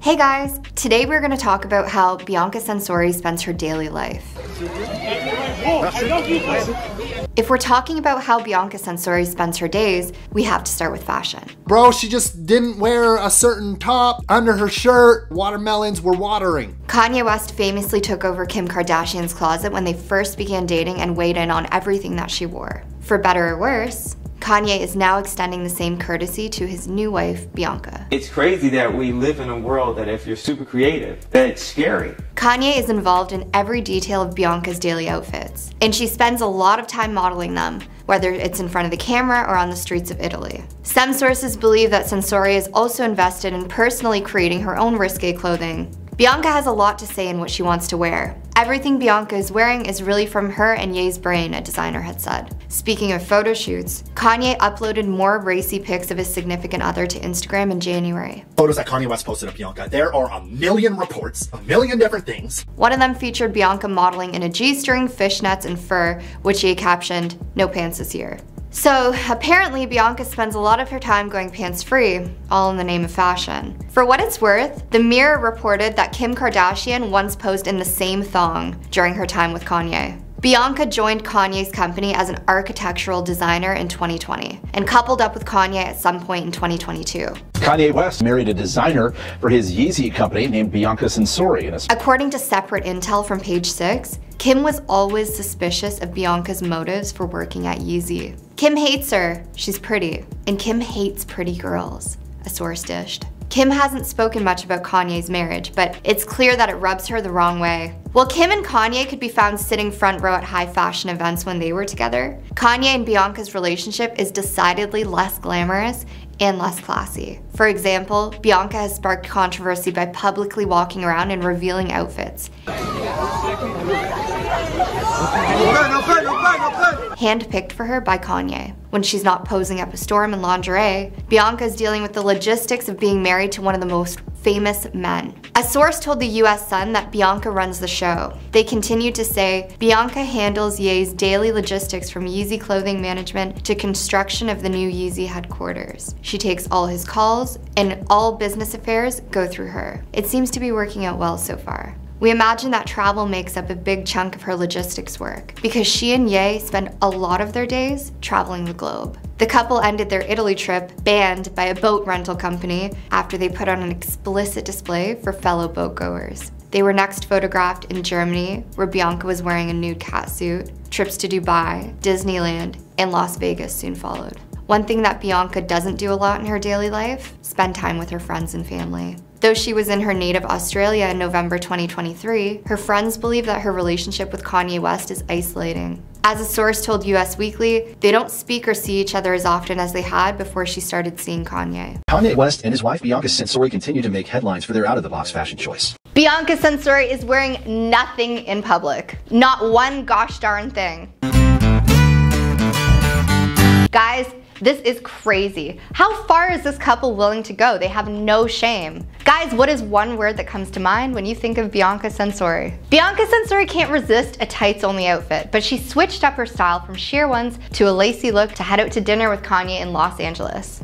Hey guys, today we're going to talk about how Bianca Censori spends her daily life. If we're talking about how Bianca Censori spends her days, we have to start with fashion. Bro, she just didn't wear a certain top under her shirt. Watermelons were watering. Kanye West famously took over Kim Kardashian's closet when they first began dating and weighed in on everything that she wore. For better or worse, Kanye is now extending the same courtesy to his new wife, Bianca. It's crazy that we live in a world that if you're super creative, that it's scary. Kanye is involved in every detail of Bianca's daily outfits, and she spends a lot of time modeling them, whether it's in front of the camera or on the streets of Italy. Some sources believe that Censori is also invested in personally creating her own risque clothing. Bianca has a lot to say in what she wants to wear. Everything Bianca is wearing is really from her and Ye's brain, a designer had said. Speaking of photo shoots, Kanye uploaded more racy pics of his significant other to Instagram in January. Photos that Kanye West posted of Bianca, there are a million reports, a million different things. One of them featured Bianca modeling in a G-string, fishnets, and fur, which Ye captioned, "No pants this year." So apparently Bianca spends a lot of her time going pants-free, all in the name of fashion. For what it's worth, the Mirror reported that Kim Kardashian once posed in the same thong during her time with Kanye. Bianca joined Kanye's company as an architectural designer in 2020 and coupled up with Kanye at some point in 2022. Kanye West married a designer for his Yeezy company named Bianca Censori. According to separate intel from Page 6, Kim was always suspicious of Bianca's motives for working at Yeezy. Kim hates her, she's pretty, and Kim hates pretty girls, a source dished. Kim hasn't spoken much about Kanye's marriage, but it's clear that it rubs her the wrong way. While Kim and Kanye could be found sitting front row at high fashion events when they were together, Kanye and Bianca's relationship is decidedly less glamorous and less classy. For example, Bianca has sparked controversy by publicly walking around and revealing outfits. Handpicked for her by Kanye. When she's not posing up a storm in lingerie, Bianca is dealing with the logistics of being married to one of the most famous men. A source told the US Sun that Bianca runs the show. They continued to say, Bianca handles Ye's daily logistics from Yeezy clothing management to construction of the new Yeezy headquarters. She takes all his calls, and all business affairs go through her. It seems to be working out well so far. We imagine that travel makes up a big chunk of her logistics work, because she and Ye spend a lot of their days traveling the globe. The couple ended their Italy trip banned by a boat rental company after they put on an explicit display for fellow boatgoers. They were next photographed in Germany, where Bianca was wearing a nude catsuit. Trips to Dubai, Disneyland, and Las Vegas soon followed. One thing that Bianca doesn't do a lot in her daily life, spend time with her friends and family. Though she was in her native Australia in November 2023, her friends believe that her relationship with Kanye West is isolating. As a source told US Weekly, they don't speak or see each other as often as they had before she started seeing Kanye. Kanye West and his wife Bianca Censori continue to make headlines for their out-of-the-box fashion choice. Bianca Censori is wearing nothing in public. Not one gosh darn thing. Guys, this is crazy. How far is this couple willing to go? They have no shame. Guys, what is one word that comes to mind when you think of Bianca Censori? Bianca Censori can't resist a tights-only outfit, but she switched up her style from sheer ones to a lacy look to head out to dinner with Kanye in Los Angeles.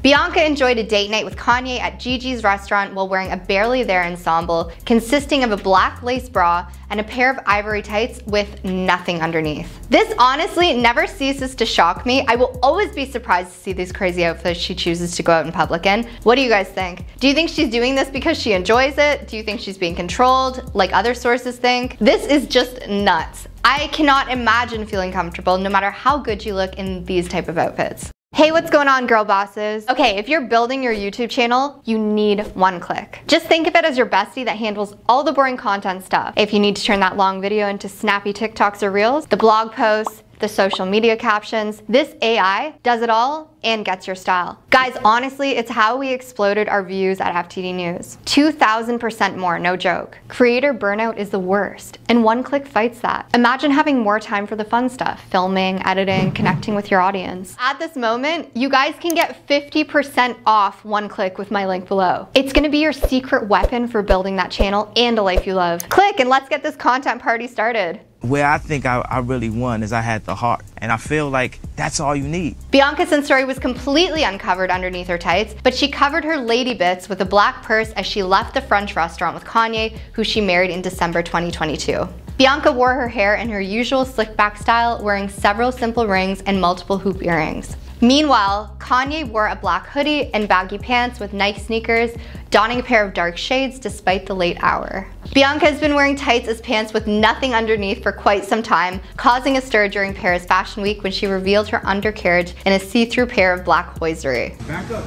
Bianca enjoyed a date night with Kanye at Gigi's restaurant while wearing a barely there ensemble consisting of a black lace bra and a pair of ivory tights with nothing underneath. This honestly never ceases to shock me. I will always be surprised to see these crazy outfits she chooses to go out in public in. What do you guys think? Do you think she's doing this because she enjoys it? Do you think she's being controlled, like other sources think? This is just nuts. I cannot imagine feeling comfortable no matter how good you look in these type of outfits. Hey, what's going on, girl bosses? Okay, if you're building your YouTube channel, you need one click. Just think of it as your bestie that handles all the boring content stuff. If you need to turn that long video into snappy TikToks or Reels, the blog posts, the social media captions, this AI does it all and gets your style. Guys, honestly, it's how we exploded our views at FTD News. 2,000% more, no joke. Creator burnout is the worst, and one click fights that. Imagine having more time for the fun stuff, filming, editing, connecting with your audience. At this moment, you guys can get 50% off one click with my link below. It's gonna be your secret weapon for building that channel and a life you love. Click and let's get this content party started. where I think I really won is I had the heart. And I feel like that's all you need. Bianca Censori was completely uncovered underneath her tights, but she covered her lady bits with a black purse as she left the French restaurant with Kanye, who she married in December 2022. Bianca wore her hair in her usual slick back style, wearing several simple rings and multiple hoop earrings. Meanwhile, Kanye wore a black hoodie and baggy pants with Nike sneakers, donning a pair of dark shades despite the late hour. Bianca has been wearing tights as pants with nothing underneath for quite some time, causing a stir during Paris Fashion Week when she revealed her undercarriage in a see-through pair of black hosiery. Back up,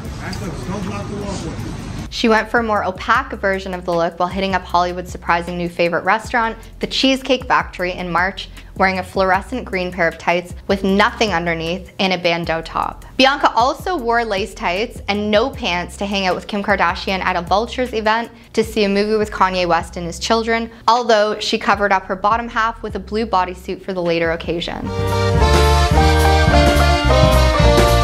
don't block the wall. She went for a more opaque version of the look while hitting up Hollywood's surprising new favorite restaurant, the Cheesecake Factory, in March, wearing a fluorescent green pair of tights with nothing underneath and a bandeau top. Bianca also wore lace tights and no pants to hang out with Kim Kardashian at a Vultures event to see a movie with Kanye West and his children, although she covered up her bottom half with a blue bodysuit for the later occasion.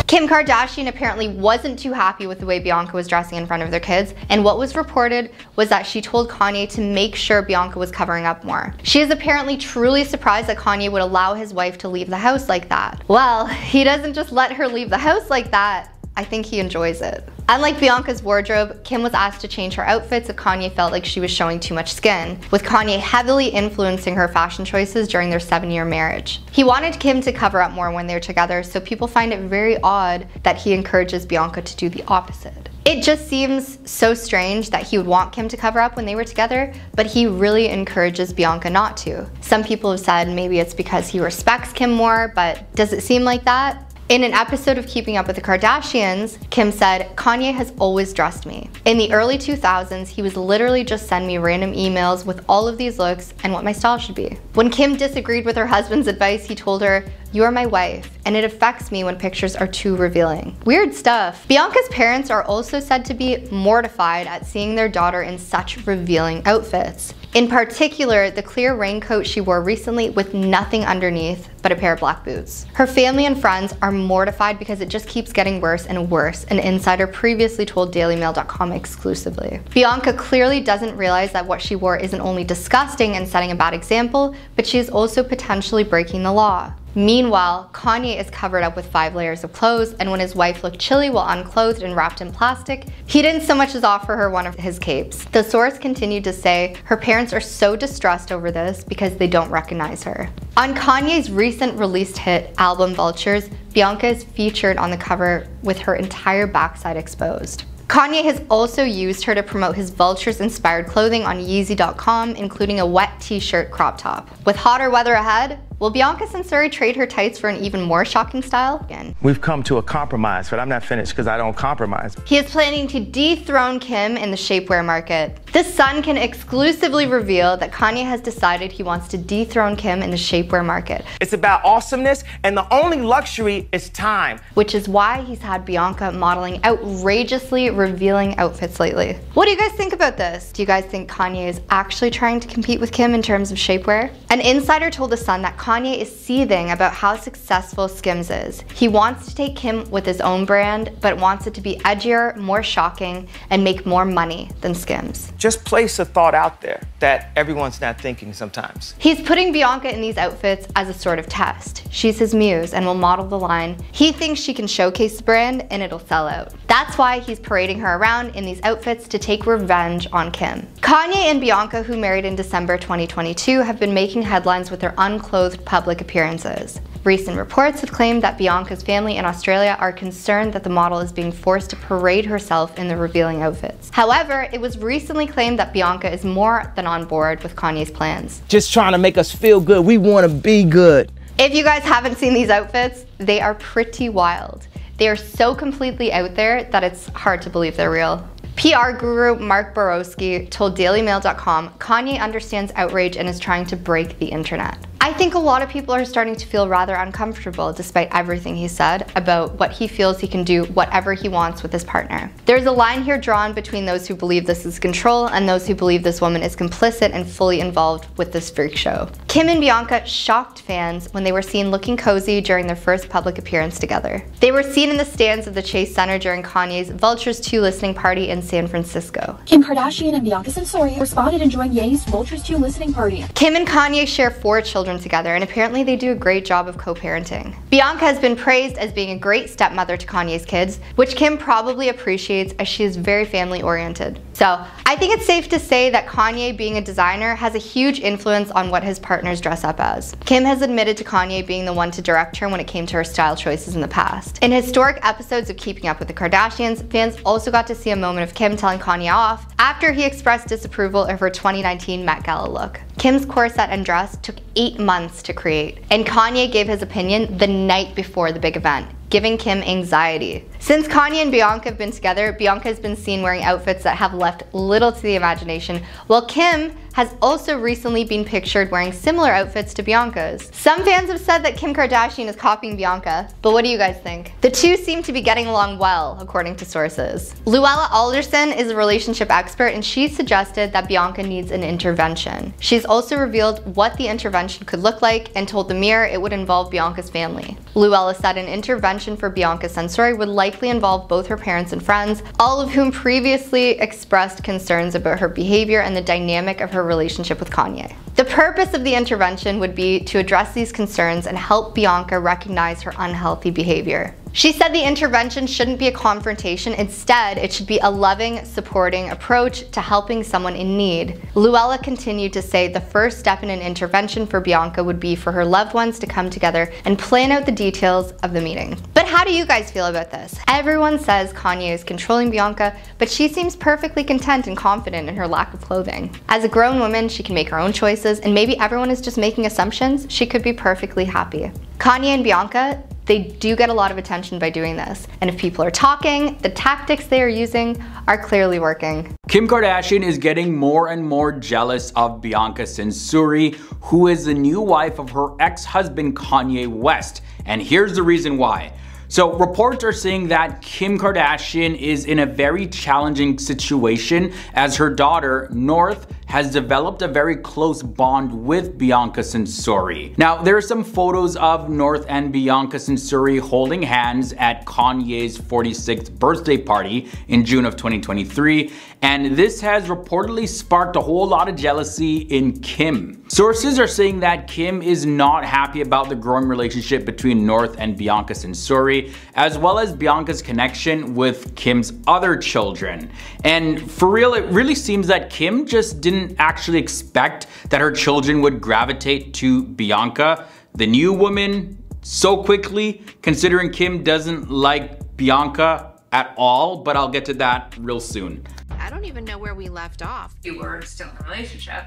Kim Kardashian apparently wasn't too happy with the way Bianca was dressing in front of their kids, and what was reported was that she told Kanye to make sure Bianca was covering up more. She is apparently truly surprised that Kanye would allow his wife to leave the house like that. Well, he doesn't just let her leave the house like that. I think he enjoys it. Unlike Bianca's wardrobe, Kim was asked to change her outfits if Kanye felt like she was showing too much skin, with Kanye heavily influencing her fashion choices during their 7-year marriage. He wanted Kim to cover up more when they're together, so people find it very odd that he encourages Bianca to do the opposite. It just seems so strange that he would want Kim to cover up when they were together, but he really encourages Bianca not to. Some people have said maybe it's because he respects Kim more, but does it seem like that? In an episode of Keeping Up with the Kardashians, Kim said, "Kanye has always dressed me. In the early 2000s, he was literally just send me random emails with all of these looks and what my style should be." When Kim disagreed with her husband's advice, he told her, "You are my wife, and it affects me when pictures are too revealing." Weird stuff. Bianca's parents are also said to be mortified at seeing their daughter in such revealing outfits. In particular, the clear raincoat she wore recently with nothing underneath but a pair of black boots. Her family and friends are mortified because it just keeps getting worse and worse, an insider previously told DailyMail.com exclusively. Bianca clearly doesn't realize that what she wore isn't only disgusting and setting a bad example, but she is also potentially breaking the law. Meanwhile, Kanye is covered up with 5 layers of clothes, and when his wife looked chilly while unclothed and wrapped in plastic, he didn't so much as offer her one of his capes. The source continued to say her parents are so distressed over this because they don't recognize her. On Kanye's recent released hit album Vultures, Bianca is featured on the cover with her entire backside exposed. Kanye has also used her to promote his Vultures-inspired clothing on Yeezy.com, including a wet t-shirt crop top. With hotter weather ahead, will Bianca Censori trade her tights for an even more shocking style? Again. We've come to a compromise, but I'm not finished because I don't compromise. He is planning to dethrone Kim in the shapewear market. The Sun can exclusively reveal that Kanye has decided he wants to dethrone Kim in the shapewear market. It's about awesomeness, and the only luxury is time. Which is why he's had Bianca modeling outrageously revealing outfits lately. What do you guys think about this? Do you guys think Kanye is actually trying to compete with Kim in terms of shapewear? An insider told The Sun that Kanye is seething about how successful Skims is. He wants to take Kim with his own brand, but wants it to be edgier, more shocking, and make more money than Skims. Just place a thought out there that everyone's not thinking sometimes. He's putting Bianca in these outfits as a sort of test. She's his muse and will model the line. He thinks she can showcase the brand and it'll sell out. That's why he's parading her around in these outfits to take revenge on Kim. Kanye and Bianca, who married in December 2022, have been making headlines with their unclothed public appearances. Recent reports have claimed that Bianca's family in Australia are concerned that the model is being forced to parade herself in the revealing outfits. However, it was recently claimed that Bianca is more than on board with Kanye's plans. Just trying to make us feel good. We want to be good. If you guys haven't seen these outfits, they are pretty wild. They are so completely out there that it's hard to believe they're real. PR guru Mark Borowski told DailyMail.com, Kanye understands outrage and is trying to break the internet. I think a lot of people are starting to feel rather uncomfortable despite everything he said about what he feels he can do whatever he wants with his partner. There's a line here drawn between those who believe this is control and those who believe this woman is complicit and fully involved with this freak show. Kim and Bianca shocked fans when they were seen looking cozy during their first public appearance together. They were seen in the stands of the Chase Center during Kanye's Vultures 2 listening party in San Francisco. Kim Kardashian and Bianca Censori were spotted enjoying Ye's Vultures 2 listening party. Kim and Kanye share 4 children together, and apparently they do a great job of co-parenting. Bianca has been praised as being a great stepmother to Kanye's kids, which Kim probably appreciates as she is very family-oriented. So, I think it's safe to say that Kanye, being a designer, has a huge influence on what his partners dress up as. Kim has admitted to Kanye being the one to direct her when it came to her style choices in the past. In historic episodes of Keeping Up with the Kardashians, fans also got to see a moment of Kim telling Kanye off after he expressed disapproval of her 2019 Met Gala look. Kim's corset and dress took 8 months to create, and Kanye gave his opinion the night before the big event, giving Kim anxiety. Since Kanye and Bianca have been together, Bianca has been seen wearing outfits that have left little to the imagination, while Kim has also recently been pictured wearing similar outfits to Bianca's. Some fans have said that Kim Kardashian is copying Bianca, but what do you guys think? The two seem to be getting along well, according to sources. Luella Alderson is a relationship expert, and she suggested that Bianca needs an intervention. She's also revealed what the intervention could look like and told the Mirror it would involve Bianca's family. Luella said an intervention for Bianca Censori would likely involve both her parents and friends, all of whom previously expressed concerns about her behavior and the dynamic of her relationship with Kanye. The purpose of the intervention would be to address these concerns and help Bianca recognize her unhealthy behavior. She said the intervention shouldn't be a confrontation. Instead, it should be a loving, supporting approach to helping someone in need. Luella continued to say the first step in an intervention for Bianca would be for her loved ones to come together and plan out the details of the meeting. But how do you guys feel about this? Everyone says Kanye is controlling Bianca, but she seems perfectly content and confident in her lack of clothing. As a grown woman, she can make her own choices, and maybe everyone is just making assumptions. She could be perfectly happy. Kanye and Bianca, they do get a lot of attention by doing this. And if people are talking, the tactics they are using are clearly working. Kim Kardashian is getting more and more jealous of Bianca Censori, who is the new wife of her ex-husband Kanye West. And here's the reason why. So reports are saying that Kim Kardashian is in a very challenging situation as her daughter, North, has developed a very close bond with Bianca Censori. Now, there are some photos of North and Bianca Censori holding hands at Kanye's 46th birthday party in June of 2023, and this has reportedly sparked a whole lot of jealousy in Kim. Sources are saying that Kim is not happy about the growing relationship between North and Bianca Censori, as well as Bianca's connection with Kim's other children. And for real, it really seems that Kim just didn't actually expect that her children would gravitate to Bianca, the new woman, so quickly, considering Kim doesn't like Bianca at all, but I'll get to that real soon. I don't even know where we left off. You were still in a relationship.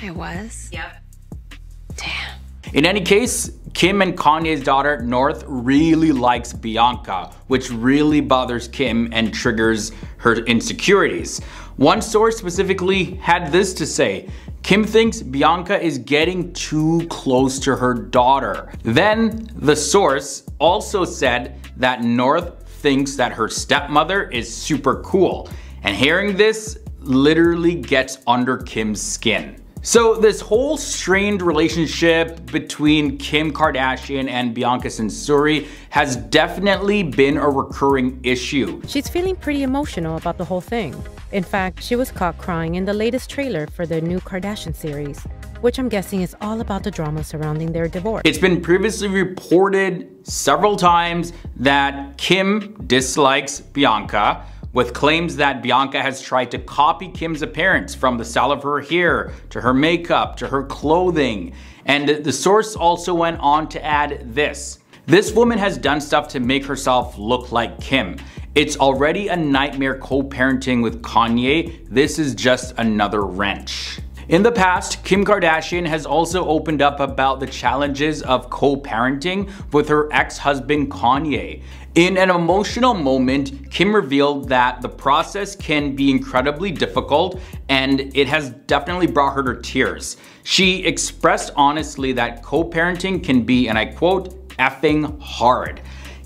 I was? Yep. Damn. In any case, Kim and Kanye's daughter, North, really likes Bianca, which really bothers Kim and triggers her insecurities. One source specifically had this to say: Kim thinks Bianca is getting too close to her daughter. Then the source also said that North thinks that her stepmother is super cool. And hearing this literally gets under Kim's skin. So this whole strained relationship between Kim Kardashian and Bianca Censori has definitely been a recurring issue. She's feeling pretty emotional about the whole thing. In fact, she was caught crying in the latest trailer for the new Kardashian series, which I'm guessing is all about the drama surrounding their divorce. It's been previously reported several times that Kim dislikes Bianca, with claims that Bianca has tried to copy Kim's appearance, from the style of her hair, to her makeup, to her clothing. And the source also went on to add this: this woman has done stuff to make herself look like Kim. It's already a nightmare co-parenting with Kanye. This is just another wrench. In the past, Kim Kardashian has also opened up about the challenges of co-parenting with her ex-husband Kanye. In an emotional moment, Kim revealed that the process can be incredibly difficult, and it has definitely brought her to tears. She expressed honestly that co-parenting can be, and I quote, effing hard.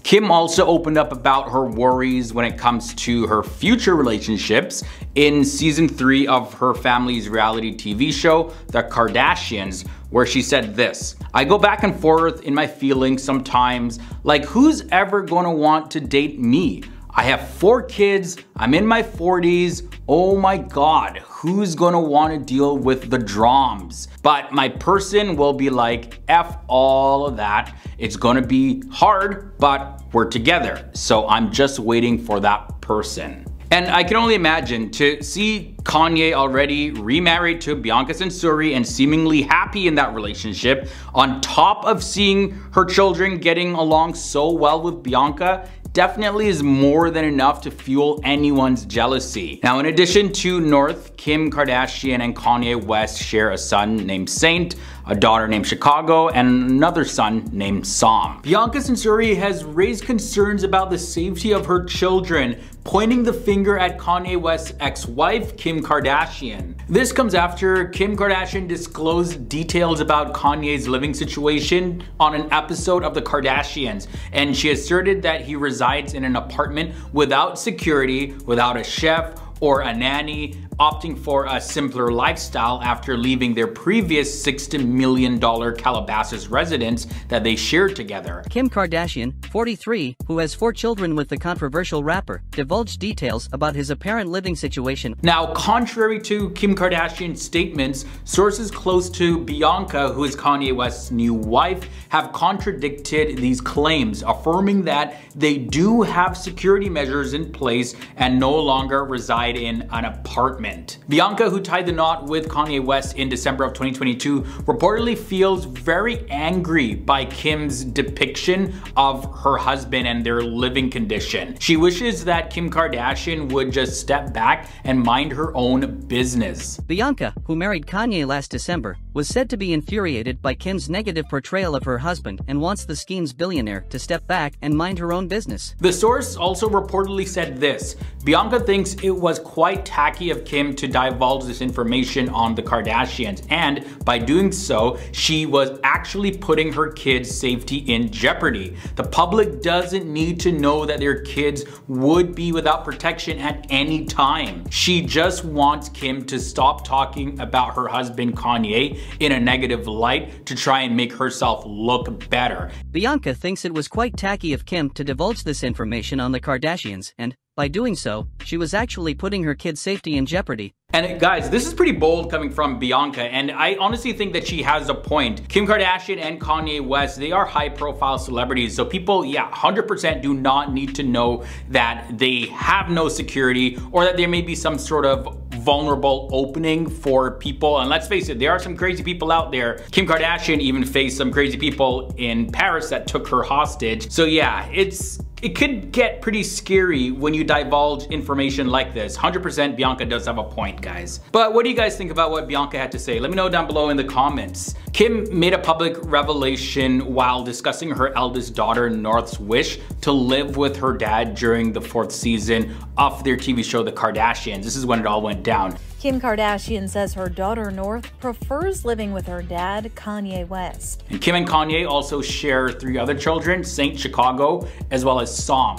Kim also opened up about her worries when it comes to her future relationships in season 3 of her family's reality TV show, The Kardashians, where she said this: "I go back and forth in my feelings sometimes, like who's ever gonna want to date me? I have 4 kids, I'm in my 40s, oh my god, who's gonna wanna deal with the drams? But my person will be like, F all of that, it's gonna be hard, but we're together, so I'm just waiting for that person." And I can only imagine to see Kanye already remarried to Bianca Censori and seemingly happy in that relationship, on top of seeing her children getting along so well with Bianca, definitely is more than enough to fuel anyone's jealousy. Now, in addition to North, Kim Kardashian and Kanye West share a son named Saint, a daughter named Chicago, and another son named Sam. Bianca Censori has raised concerns about the safety of her children, pointing the finger at Kanye West's ex-wife, Kim Kardashian. This comes after Kim Kardashian disclosed details about Kanye's living situation on an episode of The Kardashians, and she asserted that he resides in an apartment without security, without a chef or a nanny, opting for a simpler lifestyle after leaving their previous $60 million Calabasas residence that they shared together. Kim Kardashian, 43, who has 4 children with the controversial rapper, divulged details about his apparent living situation. Now, contrary to Kim Kardashian's statements, sources close to Bianca, who is Kanye West's new wife, have contradicted these claims, affirming that they do have security measures in place and no longer reside in an apartment. Bianca, who tied the knot with Kanye West in December of 2022, reportedly feels very angry by Kim's depiction of her husband and their living condition. She wishes that Kim Kardashian would just step back and mind her own business. Bianca, who married Kanye last December, was said to be infuriated by Kim's negative portrayal of her husband and wants the scheme's billionaire to step back and mind her own business. The source also reportedly said this: Bianca thinks it was quite tacky of Kim to divulge this information on the Kardashians, and by doing so, she was actually putting her kids' safety in jeopardy. The public doesn't need to know that their kids would be without protection at any time. She just wants Kim to stop talking about her husband Kanye in a negative light to try and make herself look better. Bianca thinks it was quite tacky of Kim to divulge this information on the Kardashians, and by doing so, she was actually putting her kids' safety in jeopardy. And guys, this is pretty bold coming from Bianca, and I honestly think that she has a point. Kim Kardashian and Kanye West, they are high-profile celebrities, so people, 100% do not need to know that they have no security or that there may be some sort of vulnerable opening for people. And let's face it, there are some crazy people out there. Kim Kardashian even faced some crazy people in Paris that took her hostage. So yeah, it could get pretty scary when you divulge information like this. 100% Bianca does have a point, guys. But what do you guys think about what Bianca had to say? Let me know down below in the comments. Kim made a public revelation while discussing her eldest daughter North's wish to live with her dad during the 4th season of their TV show The Kardashians. This is when it all went down. Kim Kardashian says her daughter North prefers living with her dad, Kanye West. And Kim and Kanye also share 3 other children, Saint, Chicago, as well as Sam.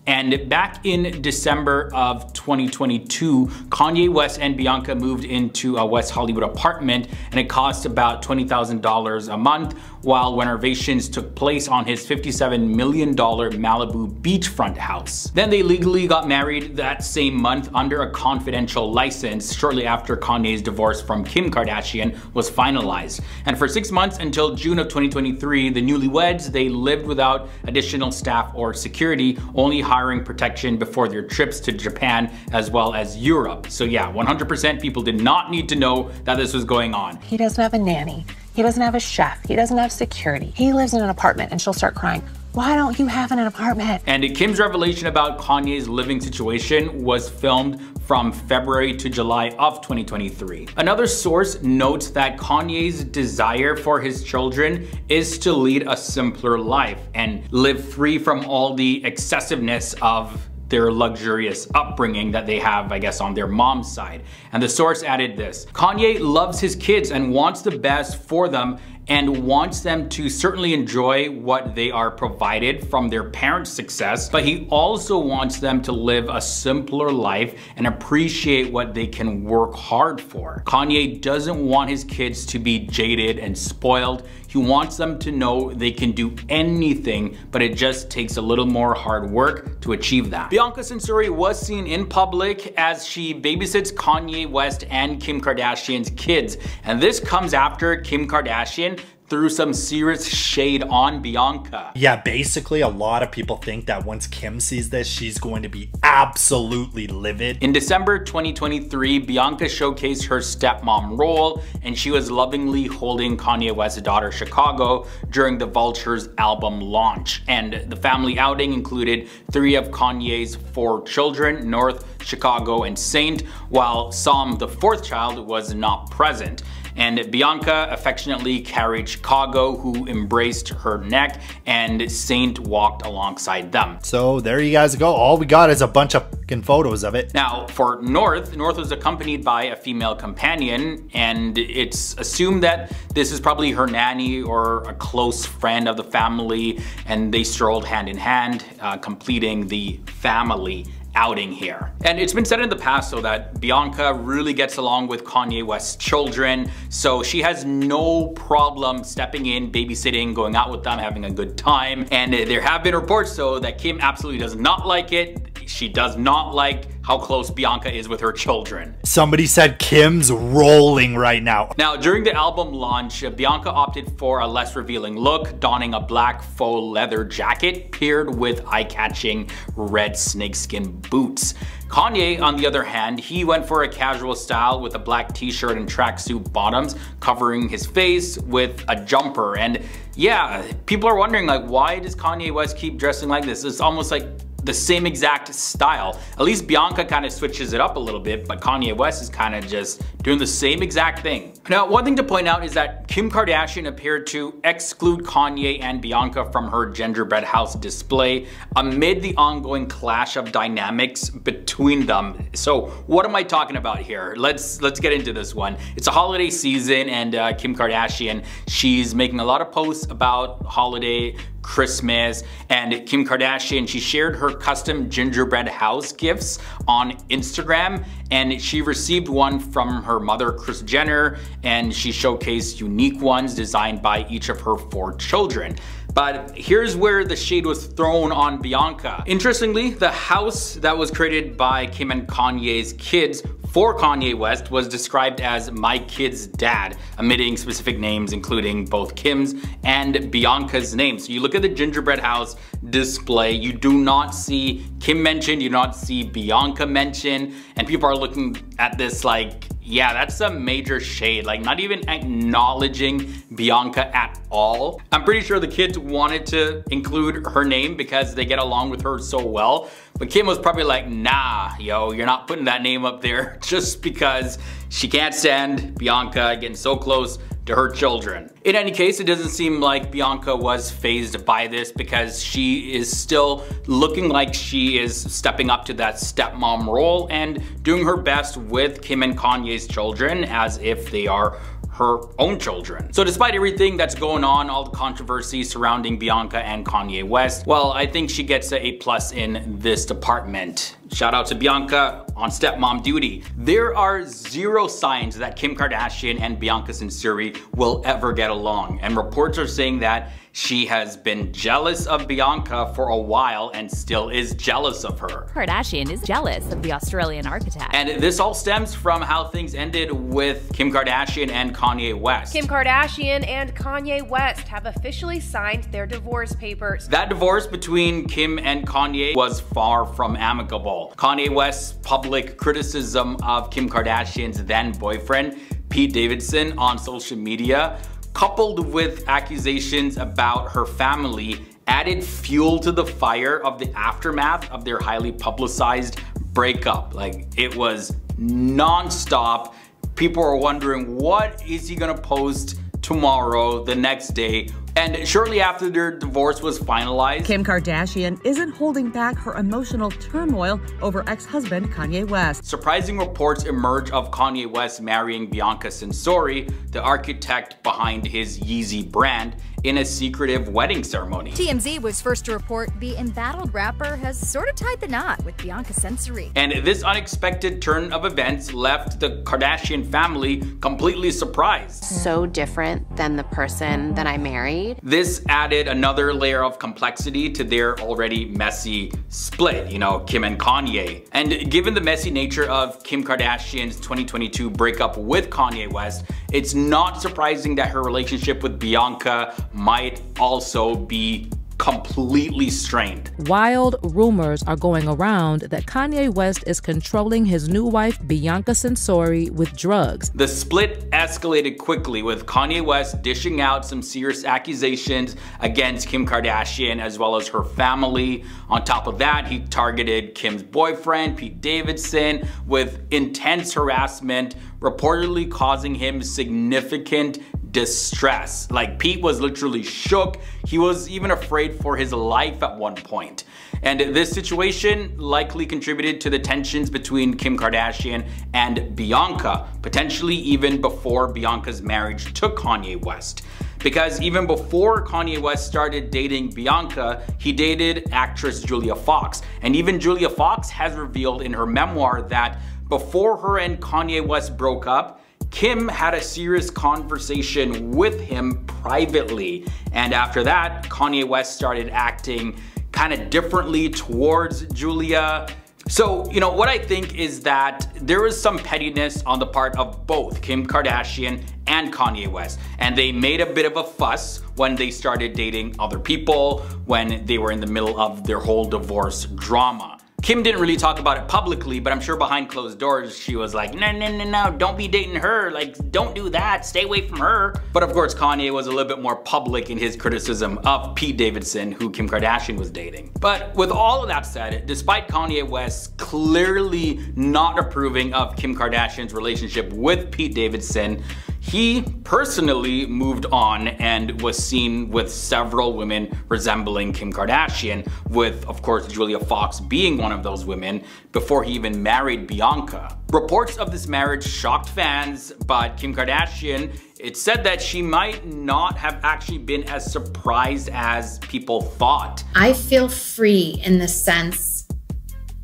And back in December of 2022, Kanye West and Bianca moved into a West Hollywood apartment, and it cost about $20,000 a month, while renovations took place on his $57 million Malibu beachfront house. Then they legally got married that same month under a confidential license shortly after Kanye's divorce from Kim Kardashian was finalized. And for 6 months until June of 2023, the newlyweds, they lived without additional staff or security, only hiring protection before their trips to Japan as well as Europe. So yeah, 100% people did not need to know that this was going on. He doesn't have a nanny. He doesn't have a chef. He doesn't have security. He lives in an apartment, and she'll start crying. Why don't you have an apartment? And Kim's revelation about Kanye's living situation was filmed from February to July of 2023. Another source notes that Kanye's desire for his children is to lead a simpler life and live free from all the excessiveness of their luxurious upbringing that they have, I guess, on their mom's side. And the source added this: Kanye loves his kids and wants the best for them and wants them to certainly enjoy what they are provided from their parents' success, but he also wants them to live a simpler life and appreciate what they can work hard for. Kanye doesn't want his kids to be jaded and spoiled. He wants them to know they can do anything, but it just takes a little more hard work to achieve that. Bianca Censori was seen in public as she babysits Kanye West and Kim Kardashian's kids. And this comes after Kim Kardashian threw some serious shade on Bianca. Yeah, basically a lot of people think that once Kim sees this, she's going to be absolutely livid. In December 2023, Bianca showcased her stepmom role, and she was lovingly holding Kanye West's daughter Chicago during the Vultures album launch. And the family outing included 3 of Kanye's 4 children, North, Chicago, and Saint, while Sam, the 4th child, was not present. And Bianca affectionately carried Chicago, who embraced her neck, and Saint walked alongside them. So there you guys go. All we got is a bunch of fucking photos of it. Now for North was accompanied by a female companion, and it's assumed that this is probably her nanny or a close friend of the family, and they strolled hand in hand, completing the family outing here. And it's been said in the past though that Bianca really gets along with Kanye West's children, so she has no problem stepping in, babysitting, going out with them, having a good time. And there have been reports though that Kim absolutely does not like it. She does not like how close Bianca is with her children. Somebody said Kim's rolling right now. Now, during the album launch, Bianca opted for a less revealing look, donning a black faux leather jacket paired with eye-catching red snakeskin boots. Kanye, on the other hand, he went for a casual style with a black t-shirt and tracksuit bottoms, covering his face with a jumper. And yeah, people are wondering, like, why does Kanye West keep dressing like this? It's almost like the same exact style. At least Bianca kind of switches it up a little bit, but Kanye West is kind of just doing the same exact thing. Now, one thing to point out is that Kim Kardashian appeared to exclude Kanye and Bianca from her gingerbread house display amid the ongoing clash of dynamics between them. So what am I talking about here? Let's get into this one. It's a holiday season, and Kim Kardashian, she's making a lot of posts about holiday, Christmas, and Kim Kardashian, she shared her custom gingerbread house gifts on Instagram, and she received one from her mother, Kris Jenner, and she showcased unique ones designed by each of her 4 children. But here's where the shade was thrown on Bianca. Interestingly, the house that was created by Kim and Kanye's kids for Kanye West was described as "my kid's dad," omitting specific names including both Kim's and Bianca's names. So you look at the gingerbread house display, you do not see Kim mentioned, you do not see Bianca mentioned, and people are looking at this like, yeah, that's a major shade, like not even acknowledging Bianca at all. I'm pretty sure the kids wanted to include her name because they get along with her so well, but Kim was probably like, nah, yo, you're not putting that name up there just because she can't stand Bianca getting so close to her children. In any case, it doesn't seem like Bianca was fazed by this because she is still looking like she is stepping up to that stepmom role and doing her best with Kim and Kanye's children as if they are her own children. So despite everything that's going on, all the controversy surrounding Bianca and Kanye West, well, I think she gets an A+ in this department. Shout out to Bianca on stepmom duty. There are 0 signs that Kim Kardashian and Bianca Censori will ever get along, and reports are saying that she has been jealous of Bianca for a while and still is jealous of her. Kardashian is jealous of the Australian architect. And this all stems from how things ended with Kim Kardashian and Kanye West. Kim Kardashian and Kanye West have officially signed their divorce papers. That divorce between Kim and Kanye was far from amicable. Kanye West's public criticism of Kim Kardashian's then boyfriend, Pete Davidson, on social media, coupled with accusations about her family, added fuel to the fire of the aftermath of their highly publicized breakup. Like, it was non-stop. People are wondering, what is he gonna post tomorrow, the next day? And shortly after their divorce was finalized, Kim Kardashian isn't holding back her emotional turmoil over ex-husband Kanye West. Surprising reports emerge of Kanye West marrying Bianca Censori, the architect behind his Yeezy brand, in a secretive wedding ceremony. TMZ was first to report the embattled rapper has sort of tied the knot with Bianca Censori. And this unexpected turn of events left the Kardashian family completely surprised. So different than the person that I married. This added another layer of complexity to their already messy split, you know, Kim and Kanye. And given the messy nature of Kim Kardashian's 2022 breakup with Kanye West, it's not surprising that her relationship with Bianca might also be completely strained. Wild rumors are going around that Kanye West is controlling his new wife, Bianca Censori, with drugs. The split escalated quickly, with Kanye West dishing out some serious accusations against Kim Kardashian as well as her family. On top of that, he targeted Kim's boyfriend, Pete Davidson, with intense harassment, reportedly causing him significant distress. Like, Pete was literally shook. He was even afraid for his life at one point. And this situation likely contributed to the tensions between Kim Kardashian and Bianca, potentially even before Bianca's marriage to Kanye West. Because even before Kanye West started dating Bianca, he dated actress Julia Fox. And even Julia Fox has revealed in her memoir that before her and Kanye West broke up, Kim had a serious conversation with him privately. And after that, Kanye West started acting kind of differently towards Julia. So, you know, what I think is that there was some pettiness on the part of both Kim Kardashian and Kanye West. And they made a bit of a fuss when they started dating other people, when they were in the middle of their whole divorce drama. Kim didn't really talk about it publicly, but I'm sure behind closed doors she was like, no, don't be dating her, like, don't do that, stay away from her. But of course Kanye was a little bit more public in his criticism of Pete Davidson, who Kim Kardashian was dating. But with all of that said, despite Kanye West clearly not approving of Kim Kardashian's relationship with Pete Davidson, he personally moved on and was seen with several women resembling Kim Kardashian, with, of course, Julia Fox being one of those women, before he even married Bianca. Reports of this marriage shocked fans, but Kim Kardashian, it's said that she might not have actually been as surprised as people thought. I feel free in the sense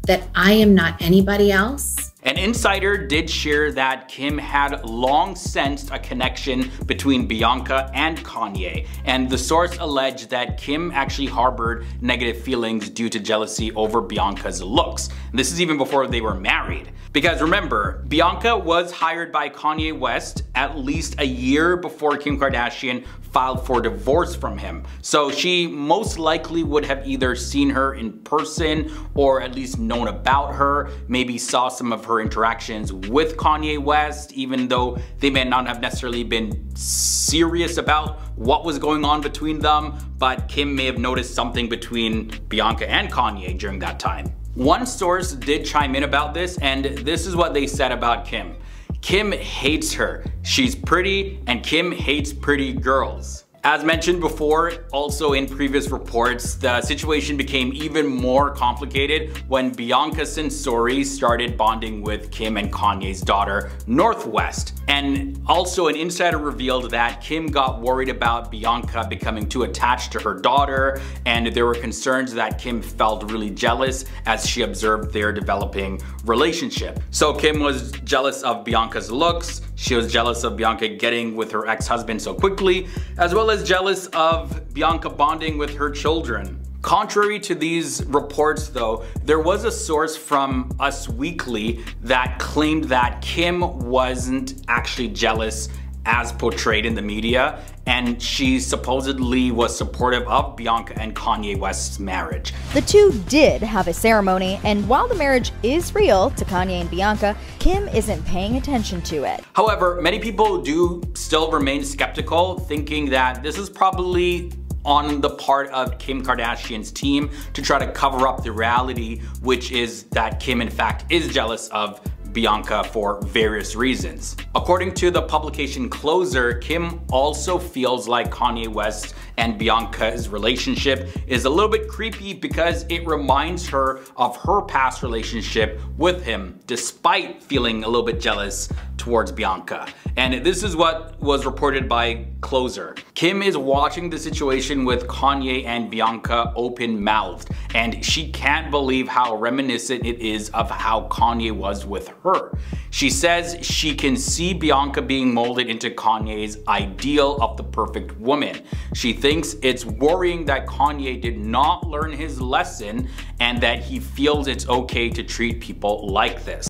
that I am not anybody else. An insider did share that Kim had long sensed a connection between Bianca and Kanye, and the source alleged that Kim actually harbored negative feelings due to jealousy over Bianca's looks. And this is even before they were married. Because remember, Bianca was hired by Kanye West at least a year before Kim Kardashian filed for divorce from him. So she most likely would have either seen her in person or at least known about her, maybe saw some of her interactions with Kanye West, even though they may not have necessarily been serious about what was going on between them, but Kim may have noticed something between Bianca and Kanye during that time. One source did chime in about this, and this is what they said about Kim. Kim hates her. She's pretty, and Kim hates pretty girls. As mentioned before, also in previous reports, the situation became even more complicated when Bianca Censori started bonding with Kim and Kanye's daughter, Northwest. And also an insider revealed that Kim got worried about Bianca becoming too attached to her daughter, and there were concerns that Kim felt really jealous as she observed their developing relationship. So Kim was jealous of Bianca's looks, she was jealous of Bianca getting with her ex-husband so quickly, as well as jealous of Bianca bonding with her children. Contrary to these reports though, there was a source from Us Weekly that claimed that Kim wasn't actually jealous as portrayed in the media, and she supposedly was supportive of Bianca and Kanye West's marriage. The two did have a ceremony, and while the marriage is real to Kanye and Bianca, Kim isn't paying attention to it. However, many people do still remain skeptical, thinking that this is probably on the part of Kim Kardashian's team to try to cover up the reality, which is that Kim in fact is jealous of Bianca for various reasons. According to the publication Closer, Kim also feels like Kanye West and Bianca's relationship is a little bit creepy because it reminds her of her past relationship with him, despite feeling a little bit jealous towards Bianca. And this is what was reported by Closer. Kim is watching the situation with Kanye and Bianca open-mouthed, and she can't believe how reminiscent it is of how Kanye was with her. She says she can see Bianca being molded into Kanye's ideal of the perfect woman. She thinks it's worrying that Kanye did not learn his lesson and that he feels it's okay to treat people like this.